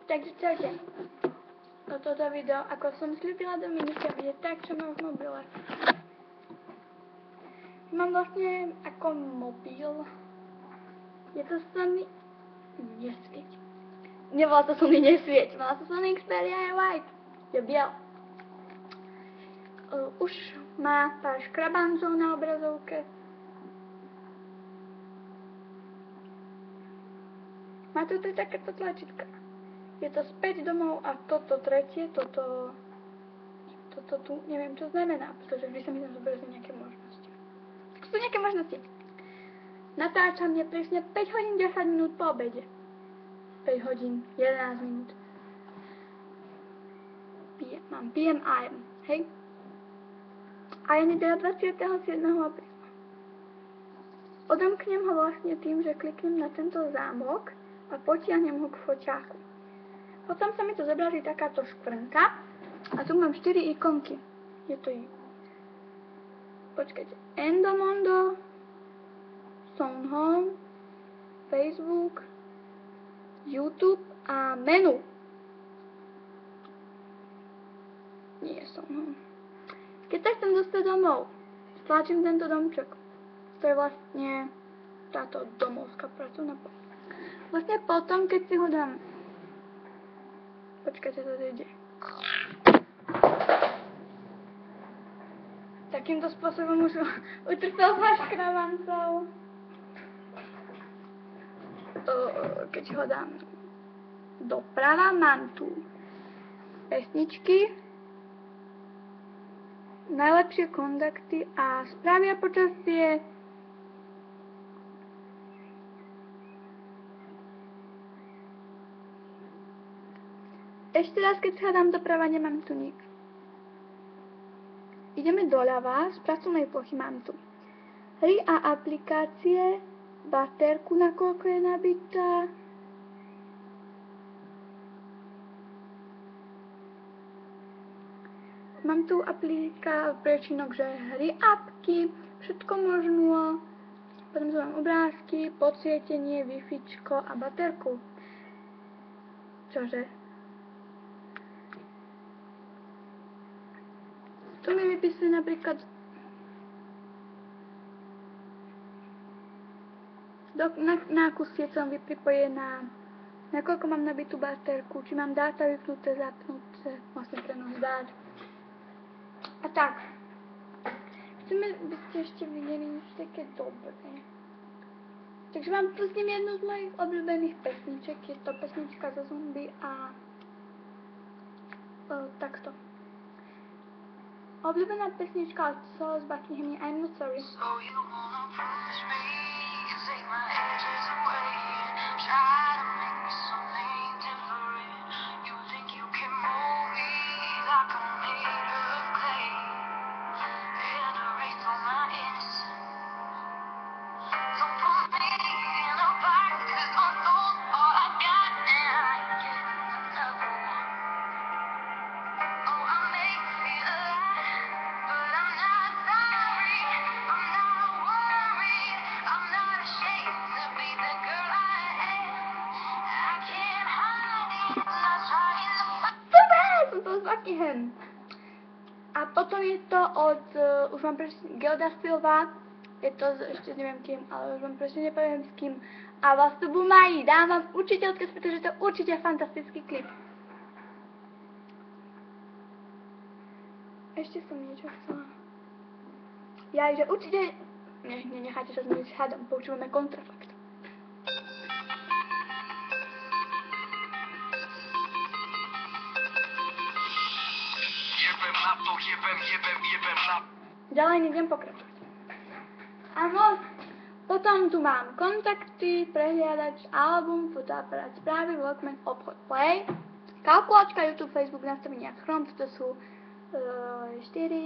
Takže čaute. Toto video, ako som slúbila do minúty, bude tak, čo mám v mobile. Mám vlastne ako mobil. Je to Sony Nesvieť. Nevolá to Sony Nesvieť, volá to Sony Xperia White. Je biel. Už má pár škrabancov na obrazovke. Má tu takéto tlačítka. Je to späť domov a toto tretie, toto tu, neviem čo znamená, pretože vždy sa mi tam zoberú nejaké možnosti. Tak sú nejaké možnosti. Natáčam je presne 5 hodín 10 minút po obede. 5 hodín 11 minút. Mám PM AM, hej? A je nedela 27. apríla. Odomknem ho vlastne tým, že kliknem na tento zámok a potiahnem ho k foťáku. Potom sa mi tu zobrazí takáto škvrnka a tu mám 4 ikonky. Je to počkajte. Endomondo, Soundhome, Facebook, YouTube a menu. Nie Soundhome. Keď sa chcem dostať domov, stlačím tento domček. To je vlastne táto domovská pracovná poľa. Vlastne potom, keď si ho dám... Počkajte, to ide. Takýmto spôsobom už utrpel váš kravancov. Keď ho dám doprava, mám tu pesničky, najlepšie kontakty a správy a počasie. Ešte raz, keď sa dám doprava, nemám tu nič. Ideme doľava, z pracovnej plochy mám tu hry a aplikácie, baterku, nakoľko je nabitá. Mám tu prečinok, že hry, apky, všetko možno. Potom tu mám obrázky, podsvietenie, wifičko a baterku. Čože? Tu mi vypisuje napríklad na akú sieť som pripojená, nakoľko mám nabitú baterku, či mám dáta vypnuté, zapnuté, vlastne prenos dát. A tak. Chceme, by ste ešte videli niečo také dobré. Takže vám pustím jednu z mojich obľúbených pesniček, je to pesnička zo Zombie a takto. Obľúbená pesnička od Souls Buckingham je I'm Not Sorry. So you wanna push me, take my edges away, try to make me something different. You think you can mold me like I'm made of clay, and erase all my innocence. Don't put me in a box, 'cause my soul's all I got, and I ain't getting another one. Oh, I may feel alive, but I'm not sorry, I'm not worried, I'm not ashamed to be the girl I am. I can't hide it, not trying to fight. Super, som to z Buckingham. A potom je to od, už vám presne, Gelda Silva, je to ešte neviem kým, ale už vám presne nepoviem s kým. A vás tu Bumají, dám vám určite odkaz, pretože to je určite fantastický klip. Ešte som niečo chcela. Ja, že určite... Nenechajte sa zmeniť s hadom, počúvame kontrafakt. Ďalej nejdem pokračovať. Áno, potom tu mám kontakty, prehliadač, album, fotoaparát, správy, Walkman, obchod, play, kalkulačka, YouTube, Facebook, nastavenia, Chrome, to sú 12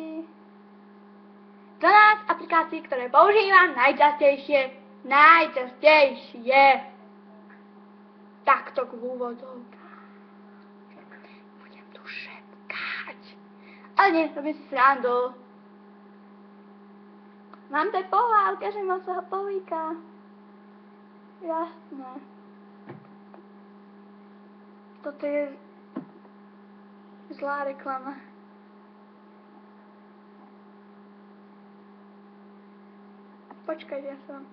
aplikácií, ktoré používam najčastejšie. Takto k úvodovkám. Budem tu šepkať. Ale nie, robím si srandu. Mám to pohľad, ukážem vám svojho povíka. Jasné. Toto je zlá reklama. Počkajte, ja sa vám...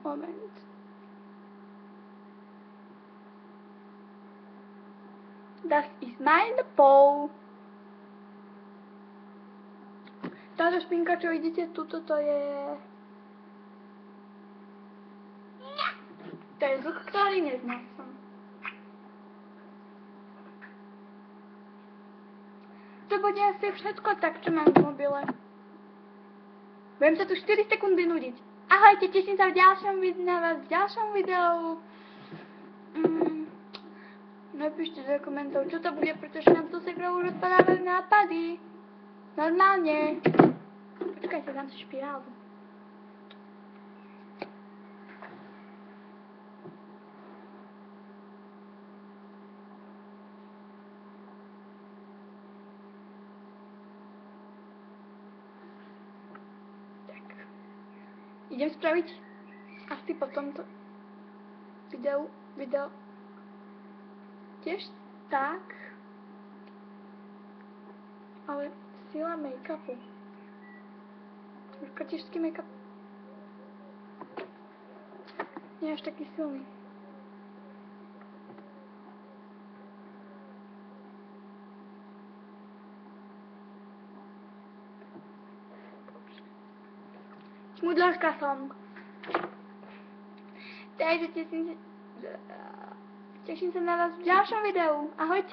Moment. Das ist meine Pol. Táto špinka, čo vidíte, tuto to je... To je zvuk, ktorý neznášam. To bude asi všetko tak, čo mám v mobile. Budem sa tu 4 sekundy nudiť. Ahojte, teším sa na vás v ďalšom videu. Napíšte do komentov, čo to bude, pretože nám tu se už odpadávajú nápady. Normálne. Počkajte, dám si špirálu. Tak. Idem spraviť asi po tomto videu tiež tak, ale sila make-upu. Škotišský make-up nie je až taký silný. Smudlárska som. Takže teším sa na vás v ďalšom videu. Ahojte.